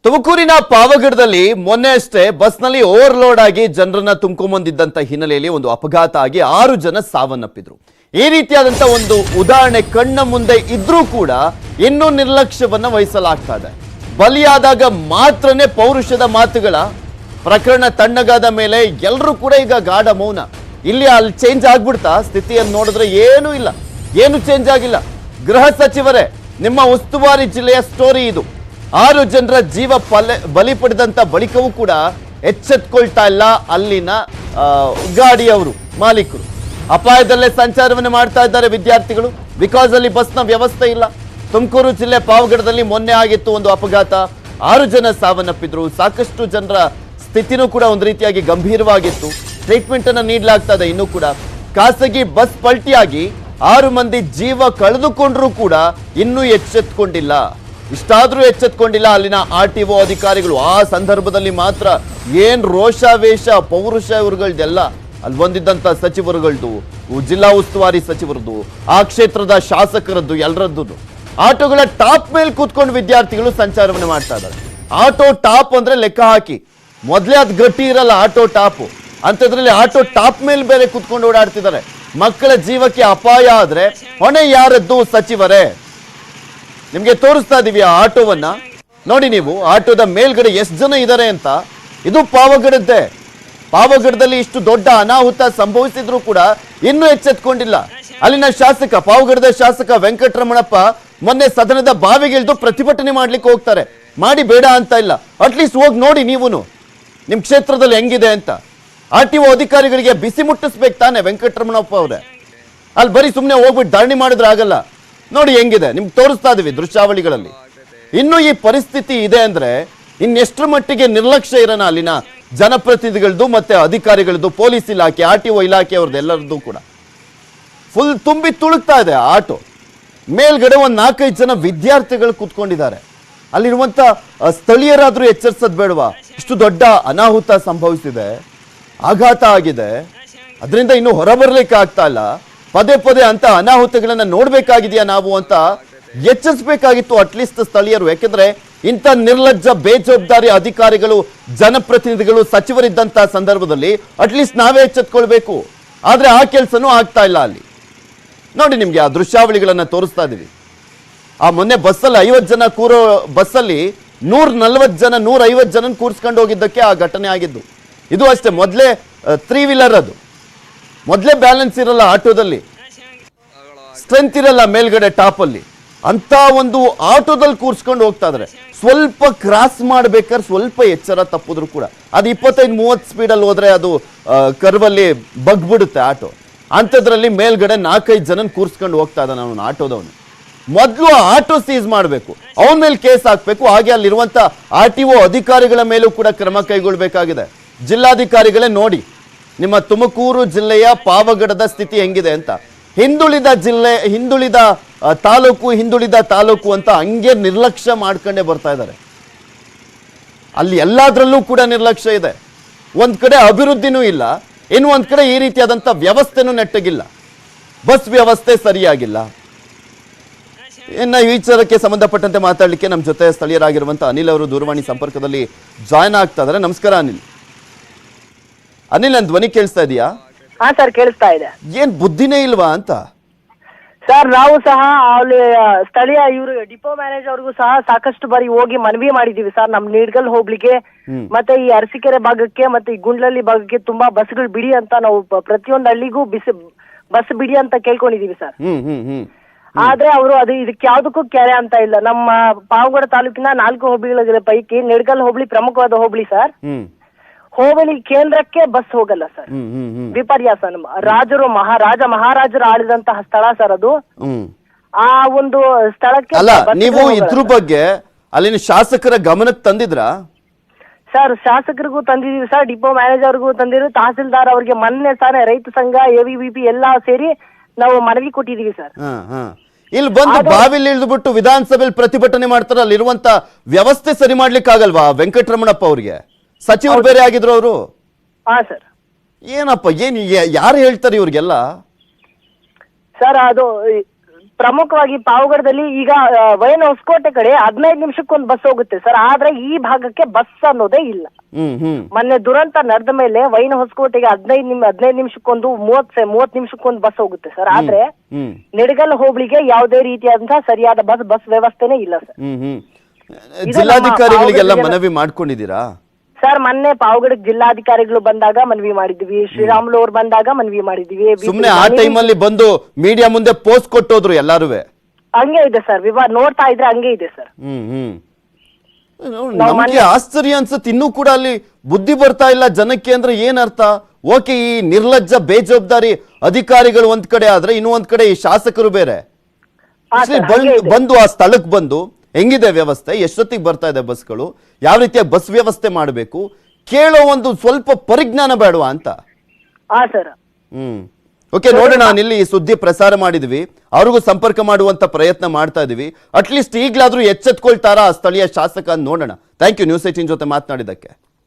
ತುಮಕೂರಿನ ಪಾವಗಡದಲ್ಲಿ ಮೊನ್ನೆ ಅಷ್ಟೇ ಬಸ್ನಲ್ಲಿ ಓವರ್ಲೋಡ್ ಆಗಿ ಜನರನ್ನ ತುಂಬಿಕೊಂಡ್ಬಂದಿದ್ದಂತ ಹಿನ್ನೆಲೆಯಲ್ಲಿ ಒಂದು ಅಪಘಾತ ಆಗಿ 6 ಜನ ಸಾವನ್ನಪ್ಪಿದ್ರು. ಈ ರೀತಿಯಾದಂತ ಒಂದು ಉದಾಹರಣೆ ಕಣ್ಣ ಮುಂದೆ ಇದ್ರೂ ಕೂಡ ಇನ್ನೂ ನಿರ್ಲಕ್ಷ್ಯವನ್ನ ವಹಿಸಲಾಗ್ತಾ ಇದೆ. ಬಲಿಯಾದಾಗ ಮಾತ್ರನೇ ಪೌರುಷದ ಮಾತುಗಳ ಪ್ರಕರಣ ತಣ್ಣಗಾದ ಮೇಲೆ ಎಲ್ಲರೂ ಕೂಡ ಈಗ ಗಾಢ ಮೌನ. ಇಲ್ಲಿ ಅಲ್ಲಿ ಚೇಂಜ್ ಆಗ್ಬಿಡ್ತಾ ಸ್ಥಿತಿಯನ್ನು ನೋಡಿದ್ರೆ ಏನೂ ಇಲ್ಲ, ಏನು ಚೇಂಜ್ ಆಗಿಲ್ಲ. ಗೃಹ ಸಚಿವರೇ, ನಿಮ್ಮ ಉಸ್ತುವಾರಿ ಜಿಲ್ಲೆಯ ಸ್ಟೋರಿ ಇದು. 6 ಜನರ ಜೀವ ಬಲಿ ಪಡೆದಂತ ಬಳಿಕವೂ ಕೂಡ ಎಚ್ಚೆತ್ಕೊಳ್ತಾ ಇಲ್ಲ ಅಲ್ಲಿನ ಗಾಡಿಯವರು, ಮಾಲೀಕರು. ಅಪಾಯದಲ್ಲೇ ಸಂಚಾರವನ್ನು ಮಾಡ್ತಾ ಇದ್ದಾರೆ ವಿದ್ಯಾರ್ಥಿಗಳು, ಬಿಕಾಸ್ ಅಲ್ಲಿ ಬಸ್ನ ವ್ಯವಸ್ಥೆ ಇಲ್ಲ. ತುಮಕೂರು ಜಿಲ್ಲೆ ಪಾವಗಡದಲ್ಲಿ ಮೊನ್ನೆ ಆಗಿತ್ತು ಒಂದು ಅಪಘಾತ, 6 ಜನ ಸಾವನ್ನಪ್ಪಿದ್ರು. ಸಾಕಷ್ಟು ಜನರ ಸ್ಥಿತಿನೂ ಕೂಡ ಒಂದು ರೀತಿಯಾಗಿ ಗಂಭೀರವಾಗಿತ್ತು. ಟ್ರೀಟ್ಮೆಂಟ್ ಅನ್ನು ನೀಡಲಾಗ್ತಾ ಇದೆ. ಇನ್ನೂ ಕೂಡ ಖಾಸಗಿ ಬಸ್ ಪಲ್ಟಿಯಾಗಿ 6 ಮಂದಿ ಜೀವ ಕಳೆದುಕೊಂಡ್ರೂ ಕೂಡ ಇನ್ನೂ ಎಚ್ಚೆತ್ಕೊಂಡಿಲ್ಲ. ಇಷ್ಟಾದ್ರೂ ಎಚ್ಚೆತ್ಕೊಂಡಿಲ್ಲ ಅಲ್ಲಿನ RTO ಅಧಿಕಾರಿಗಳು. ಆ ಸಂದರ್ಭದಲ್ಲಿ ಮಾತ್ರ ಏನ್ ರೋಷಾವೇಶ, ಪೌರುಷ ಇವ್ರುಗಳ್ದೆಲ್ಲ. ಅಲ್ಲಿ ಬಂದಿದ್ದಂತ ಸಚಿವರುಗಳದ್ದು, ಜಿಲ್ಲಾ ಉಸ್ತುವಾರಿ ಸಚಿವರದ್ದು, ಆ ಕ್ಷೇತ್ರದ ಶಾಸಕರದ್ದು, ಎಲ್ಲರದ್ದು. ಆಟೋಗಳ ಟಾಪ್ ಮೇಲೆ ಕೂತ್ಕೊಂಡು ವಿದ್ಯಾರ್ಥಿಗಳು ಸಂಚಾರವನ್ನು ಮಾಡ್ತಾ ಇದ್ದಾರೆ. ಆಟೋ ಟಾಪ್ ಅಂದ್ರೆ ಲೆಕ್ಕ ಹಾಕಿ, ಮೊದಲೇ ಅದು ಗಟ್ಟಿ ಇರಲ್ಲ ಆಟೋ ಟಾಪ್, ಅಂಥದ್ರಲ್ಲಿ ಆಟೋ ಟಾಪ್ ಮೇಲೆ ಬೇರೆ ಕೂತ್ಕೊಂಡು ಓಡಾಡ್ತಿದ್ದಾರೆ. ಮಕ್ಕಳ ಜೀವಕ್ಕೆ ಅಪಾಯ ಆದ್ರೆ ಹೊಣೆ ಯಾರದ್ದು? ಸಚಿವರೇ. ನಿಮ್ಗೆ ತೋರಿಸ್ತಾ ಇದೀವಿ ಆ ಆಟೋವನ್ನ ನೋಡಿ. ನೀವು ಆಟೋದ ಮೇಲ್ಗಡೆ ಎಷ್ಟು ಜನ ಇದ್ದಾರೆ ಅಂತ. ಇದು ಪಾವಗಡದ್ದೇ. ಪಾವಗಡದಲ್ಲಿ ಇಷ್ಟು ದೊಡ್ಡ ಅನಾಹುತ ಸಂಭವಿಸಿದ್ರು ಕೂಡ ಇನ್ನೂ ಎಚ್ಚೆತ್ಕೊಂಡಿಲ್ಲ ಅಲ್ಲಿನ ಶಾಸಕ. ಪಾವಗಡದ ಶಾಸಕ ವೆಂಕಟರಮಣಪ್ಪ ಮೊನ್ನೆ ಸದನದ ಬಾವಿಗಿಳಿದು ಪ್ರತಿಭಟನೆ ಮಾಡ್ಲಿಕ್ಕೆ ಹೋಗ್ತಾರೆ. ಮಾಡಿ ಬೇಡ ಅಂತ ಇಲ್ಲ, ಅಟ್ಲೀಸ್ಟ್ ಹೋಗಿ ನೋಡಿ ನೀವುನು ನಿಮ್ ಕ್ಷೇತ್ರದಲ್ಲಿ ಹೆಂಗಿದೆ ಅಂತ. RTO ಅಧಿಕಾರಿಗಳಿಗೆ ಬಿಸಿ ಮುಟ್ಟಿಸ್ಬೇಕು ತಾನೆ ವೆಂಕಟರಮಣಪ್ಪ ಅವರೇ. ಅಲ್ಲಿ ಬರೀ ಸುಮ್ಮನೆ ಹೋಗ್ಬಿಟ್ಟು ಧರಣಿ ಮಾಡಿದ್ರೆ ಆಗಲ್ಲ. ನೋಡಿ ಹೆಂಗಿದೆ, ನಿಮ್ಗೆ ತೋರಿಸ್ತಾ ಇದೀವಿ ದೃಶ್ಯಾವಳಿಗಳಲ್ಲಿ. ಇನ್ನು ಈ ಪರಿಸ್ಥಿತಿ ಇದೆ ಅಂದ್ರೆ ಇನ್ನೆಷ್ಟರ ಮಟ್ಟಿಗೆ ನಿರ್ಲಕ್ಷ್ಯ ಇರೋಣ ಅಲ್ಲಿನ ಜನಪ್ರತಿನಿಧಿಗಳದ್ದು ಮತ್ತೆ ಅಧಿಕಾರಿಗಳದ್ದು, ಪೊಲೀಸ್ ಇಲಾಖೆ, RTO ಇಲಾಖೆ ಅವ್ರದ್ದು ಎಲ್ಲರದ್ದು ಕೂಡ. ಫುಲ್ ತುಂಬಿ ತುಳುಕ್ತಾ ಇದೆ ಆಟೋ. ಮೇಲ್ಗಡೆ ಒಂದು 4-5 ಜನ ವಿದ್ಯಾರ್ಥಿಗಳು ಕೂತ್ಕೊಂಡಿದ್ದಾರೆ. ಅಲ್ಲಿರುವಂತ ಸ್ಥಳೀಯರಾದ್ರೂ ಎಚ್ಚರಿಸೋದು ಬೇಡವಾ? ಇಷ್ಟು ದೊಡ್ಡ ಅನಾಹುತ ಸಂಭವಿಸಿದೆ, ಆಘಾತ ಆಗಿದೆ, ಅದರಿಂದ ಇನ್ನೂ ಹೊರಬರ್ಲಿಕ್ಕೆ ಆಗ್ತಾ ಇಲ್ಲ. ಪದೇ ಪದೇ ಅಂತ ಅನಾಹುತಗಳನ್ನ ನೋಡ್ಬೇಕಾಗಿದೆಯಾ ನಾವು ಅಂತ ಎಚ್ಚರಿಸಬೇಕಾಗಿತ್ತು ಅಟ್ಲೀಸ್ಟ್ ಸ್ಥಳೀಯರು. ಯಾಕೆಂದ್ರೆ ಇಂಥ ನಿರ್ಲಜ್ಜ, ಬೇಜವಾಬ್ದಾರಿ ಅಧಿಕಾರಿಗಳು, ಜನಪ್ರತಿನಿಧಿಗಳು, ಸಚಿವರಿದ್ದಂತ ಸಂದರ್ಭದಲ್ಲಿ ಅಟ್ಲೀಸ್ಟ್ ನಾವೇ ಎಚ್ಚೆತ್ಕೊಳ್ಬೇಕು. ಆದ್ರೆ ಆ ಕೆಲಸನೂ ಆಗ್ತಾ ಇಲ್ಲ ಅಲ್ಲಿ. ನೋಡಿ, ನಿಮ್ಗೆ ಆ ದೃಶ್ಯಾವಳಿಗಳನ್ನ ತೋರಿಸ್ತಾ ಇದೀವಿ. ಆ ಮೊನ್ನೆ ಬಸ್ಸಲ್ಲಿ 50 ಜನ ಕೂರೋ ಬಸ್ಸಲ್ಲಿ 140 ಜನ 150 ಜನ ಕೂರಿಸ್ಕೊಂಡು ಹೋಗಿದ್ದಕ್ಕೆ ಆ ಘಟನೆ ಆಗಿದ್ದು. ಇದು ಅಷ್ಟೇ, ಮೊದಲೇ 3 ವೀಲರ್, ಅದು ಮೊದಲೇ ಬ್ಯಾಲೆನ್ಸ್ ಇರಲ್ಲ ಆಟೋದಲ್ಲಿ, ಸ್ಟ್ರೆಂತ್ ಇರಲ್ಲ ಮೇಲ್ಗಡೆ ಟಾಪ್ ಅಲ್ಲಿ. ಅಂತ ಒಂದು ಆಟೋದಲ್ಲಿ ಕೂರ್ಸ್ಕೊಂಡು ಹೋಗ್ತಾ ಇದಾರೆ. ಸ್ವಲ್ಪ ಕ್ರಾಸ್ ಮಾಡ್ಬೇಕಾದ್ರೆ ಸ್ವಲ್ಪ ಎಚ್ಚರ ತಪ್ಪಿದ್ರು ಕೂಡ ಅದು 25-30 ಸ್ಪೀಡಲ್ಲಿ ಹೋದ್ರೆ ಅದು ಕರ್ವಲ್ಲಿ ಬಗ್ಬಿಡುತ್ತೆ ಆಟೋ. ಅಂಥದ್ರಲ್ಲಿ ಮೇಲ್ಗಡೆ 4-5 ಜನ ಕೂರ್ಸ್ಕೊಂಡು ಹೋಗ್ತಾ ಇದ್ದಾನೆ ಅವನು ಆಟೋದವನು. ಮೊದಲು ಆಟೋ ಸೀಸ್ ಮಾಡಬೇಕು, ಅವನ ಮೇಲೆ ಕೇಸ್ ಹಾಕ್ಬೇಕು. ಹಾಗೆ ಅಲ್ಲಿರುವಂತ RTO ಅಧಿಕಾರಿಗಳ ಮೇಲೂ ಕೂಡ ಕ್ರಮ ಕೈಗೊಳ್ಳಬೇಕಾಗಿದೆ. ಜಿಲ್ಲಾಧಿಕಾರಿಗಳೇ ನೋಡಿ ನಿಮ್ಮ ತುಮಕೂರು ಜಿಲ್ಲೆಯ ಪಾವಗಡದ ಸ್ಥಿತಿ ಹೆಂಗಿದೆ ಅಂತ. ಹಿಂದುಳಿದ ಜಿಲ್ಲೆ, ಹಿಂದುಳಿದ ತಾಲೂಕು ಅಂತ ಹಂಗೆ ನಿರ್ಲಕ್ಷ್ಯ ಮಾಡ್ಕೊಂಡೇ ಬರ್ತಾ ಇದ್ದಾರೆ. ಅಲ್ಲಿ ಎಲ್ಲದರಲ್ಲೂ ಕೂಡ ನಿರ್ಲಕ್ಷ್ಯ ಇದೆ. ಒಂದ್ ಕಡೆ ಅಭಿವೃದ್ಧಿನೂ ಇಲ್ಲ, ಇನ್ನು ಒಂದ್ ಕಡೆ ಈ ರೀತಿಯಾದಂಥ ವ್ಯವಸ್ಥೆನೂ ನೆಟ್ಟಗಿಲ್ಲ, ಬಸ್ ವ್ಯವಸ್ಥೆ ಸರಿಯಾಗಿಲ್ಲ. ಇನ್ನು ಈ ವಿಚಾರಕ್ಕೆ ಸಂಬಂಧಪಟ್ಟಂತೆ ಮಾತಾಡಲಿಕ್ಕೆ ನಮ್ಮ ಜೊತೆ ಸ್ಥಳೀಯರಾಗಿರುವಂತಹ ಅನಿಲ್ ಅವರು ದೂರವಾಣಿ ಸಂಪರ್ಕದಲ್ಲಿ ಜಾಯ್ನ್ ಆಗ್ತಾ ಇದ್ದಾರೆ. ನಮಸ್ಕಾರ ಅನಿಲ್. ಅನಿಲ್, ನನ್ನ ಧ್ವನಿ ಕೇಳಿಸ್ತಾ ಇದೆಯಾ? ಹಾ ಸರ್, ಕೇಳಿಸ್ತಾ ಇದೆ. ಏನ್ ಬುದ್ಧಿನೇ ಇಲ್ವಾ ಅಂತ? ಸರ್, ನಾವು ಸಹ ಅಲ್ಲಿ ಸ್ಥಳೀಯ ಇವರು ಡಿಪೋ ಮ್ಯಾನೇಜರ್ ಅವ್ರಿಗೂ ಸಹ ಸಾಕಷ್ಟು ಬಾರಿ ಹೋಗಿ ಮನವಿ ಮಾಡಿದೀವಿ ಸರ್. ನಮ್ ನೀಡ್ಗಲ್ ಹೋಗ್ಲಿಕ್ಕೆ ಮತ್ತೆ ಈ ಅರಸೀಕೆರೆ ಭಾಗಕ್ಕೆ ಮತ್ತೆ ಈ ಗುಂಡ್ಲಲ್ಲಿ ಭಾಗಕ್ಕೆ ತುಂಬಾ ಬಸ್ಗಳು ಬಿಡಿ ಅಂತ ನಾವು ಪ್ರತಿಯೊಂದು ಹಳ್ಳಿಗೂ ಬಸ್ ಬಿಡಿ ಅಂತ ಕೇಳ್ಕೊಂಡಿದೀವಿ ಸರ್. ಆದ್ರೆ ಅವರು ಇದಕ್ಕೆ ಯಾವ್ದಕ್ಕೂ ಕೆರೆ ಅಂತ ಇಲ್ಲ. ನಮ್ಮ ಪಾವಗಡ ತಾಲೂಕಿನ 4 ಹೋಬಳಿಗಳ ಪೈಕಿ ನಿಡ್ಗಲ್ ಹೋಬಳಿ ಪ್ರಮುಖವಾದ ಹೋಬಳಿ ಸರ್. ಹೋಬಳಿ ಕೇಂದ್ರಕ್ಕೆ ಬಸ್ ಹೋಗಲ್ಲ ಸರ್. ವಿಪರ್ಯಾಸ. ಮಹಾರಾಜರು ಆಳಿದಂತಹ ಸ್ಥಳ ಸರ್ ಅದು. ಆ ಒಂದು ಸ್ಥಳಕ್ಕೆ ಅಲ್ಲ, ನೀವು ಇದ್ರ ಬಗ್ಗೆ ಅಲ್ಲಿನ ಶಾಸಕರ ಗಮನಕ್ಕೆ ತಂದಿದ್ರಾ? ಸರ್, ಶಾಸಕರಿಗೂ ತಂದಿದೀವಿ ಸರ್, ಡಿಪೋ ಮ್ಯಾನೇಜರ್ಗೂ ತಂದಿದ್ದೀವಿ, ತಹಸೀಲ್ದಾರ್ ಅವರಿಗೆ ಮೊನ್ನೆ ತಾನೇ ರೈತ ಸಂಘ, AVVP ಎಲ್ಲಾ ಸೇರಿ ನಾವು ಮನವಿ ಕೊಟ್ಟಿದೀವಿ ಸರ್. ಇಲ್ಲಿ ಬಂದು ಬಾವಿಲಿ ಇಳಿದ್ಬಿಟ್ಟು ವಿಧಾನಸಭೆಯಲ್ಲಿ ಪ್ರತಿಭಟನೆ ಮಾಡ್ತಾರ. ಅಲ್ಲಿರುವಂತ ವ್ಯವಸ್ಥೆ ಸರಿ ಮಾಡ್ಲಿಕ್ಕೆ ಆಗಲ್ವಾ ವೆಂಕಟರಮಣಪ್ಪ ಅವ್ರಿಗೆ? ಸಚಿವರು ಬೇರೆ ಆಗಿದ್ರು ಅವರು. ಹಾ ಸರ್. ಏನಪ್ಪ, ಏನ್ ಯಾರು ಹೇಳ್ತಾರೆ ಇವ್ರಿಗೆಲ್ಲ? ಸರ್, ಅದು ಪ್ರಮುಖವಾಗಿ ಪಾವಗಡದಲ್ಲಿ ಈಗ ವೈನ್ ಹೊಸಕೋಟೆ ಕಡೆ 15 ನಿಮಿಷಕ್ಕೊಂದು ಬಸ್ ಹೋಗುತ್ತೆ ಸರ್, ಆದ್ರೆ ಈ ಭಾಗಕ್ಕೆ ಬಸ್ ಅನ್ನೋದೇ ಇಲ್ಲ. ಮೊನ್ನೆ ದುರಂತ ನಡೆದ ಮೇಲೆ ವೈನ್ ಹೊಸಕೋಟೆಗೆ 15 ನಿಮಿಷಕ್ಕೊಂದು 30 ನಿಮಿಷಕ್ಕೊಂದು ಬಸ್ ಹೋಗುತ್ತೆ ಸರ್, ಆದ್ರೆ ನಿಡಗಲ್ ಹೋಬಳಿಗೆ ಯಾವುದೇ ರೀತಿಯಾದಂತಹ ಸರಿಯಾದ ಬಸ್ ವ್ಯವಸ್ಥೆನೇ ಇಲ್ಲ ಸರ್. ಜಿಲ್ಲಾಧಿಕಾರಿಗಳಿಗೆಲ್ಲ ಮನವಿ ಮಾಡ್ಕೊಂಡಿದ್ದೀರಾ? ಸರ್ ಮೊನ್ನೆ ಪಾವಗಡ ಜಿಲ್ಲಾಧಿಕಾರಿಗಳು ಬಂದಾಗ ಮನವಿ ಮಾಡಿದ್ವಿ, ಶ್ರೀರಾಮುಲು ಅವ್ರು ಬಂದಾಗ ಮನವಿ ಮಾಡಿದ್ವಿ. ಸುಮ್ನೆ ಆ ಟೈಮಲ್ಲಿ ಬಂದು ಮೀಡಿಯಾ ಮುಂದೆ ಪೋಸ್ಟ್ ಕೊಟ್ಟೋದ್ರು ಎಲ್ಲಾರುವೆ. ಹಂಗೆ ಇದೆ ಸರ್, ನೋಡ್ತಾ ಇದ್ರೆ ಹಂಗೆ ಇದೆ ಸರ್. ನಮ್ಗೆ ಆಶ್ಚರ್ಯ ಅನ್ಸುತ್ತೆ, ಇನ್ನೂ ಕೂಡ ಅಲ್ಲಿ ಬುದ್ಧಿ ಬರ್ತಾ ಇಲ್ಲ ಜನಕ್ಕೆ ಅಂದ್ರೆ ಏನ್ ಅರ್ಥ? ಓಕೆ, ಈ ನಿರ್ಲಜ್ಜ ಬೇಜವಾಬ್ದಾರಿ ಅಧಿಕಾರಿಗಳು ಒಂದ್ ಕಡೆ ಆದ್ರೆ ಇನ್ನೂ ಒಂದ್ ಕಡೆ ಈ ಶಾಸಕರು ಬೇರೆ ಬಂದು ಆ ಸ್ಥಳಕ್ಕೆ ಬಂದು ಹೆಂಗಿದೆ ವ್ಯವಸ್ಥೆ, ಎಷ್ಟೊತ್ತಿಗೆ ಬರ್ತಾ ಇದೆ ಬಸ್ಗಳು, ಯಾವ ರೀತಿಯ ಬಸ್ ವ್ಯವಸ್ಥೆ ಮಾಡಬೇಕು ಕೇಳೋ ಒಂದು ಸ್ವಲ್ಪ ಪರಿಜ್ಞಾನ ಬೇಡವಾ ಅಂತ. ಓಕೆ, ನೋಡೋಣ. ಇಲ್ಲಿ ಸುದ್ದಿ ಪ್ರಸಾರ ಮಾಡಿದ್ವಿ, ಅವ್ರಿಗೂ ಸಂಪರ್ಕ ಮಾಡುವಂತ ಪ್ರಯತ್ನ ಮಾಡ್ತಾ ಇದೀವಿ. ಅಟ್ಲೀಸ್ಟ್ ಈಗ್ಲಾದ್ರೂ ಎಚ್ಚೆತ್ಕೊಳ್ತಾರಾ ಸ್ಥಳೀಯ ಶಾಸಕ ಅಂತ ನೋಡೋಣ. ಥ್ಯಾಂಕ್ ಯು ನ್ಯೂಸ್ 18 ಜೊತೆ ಮಾತನಾಡಿದ್ದಕ್ಕೆ.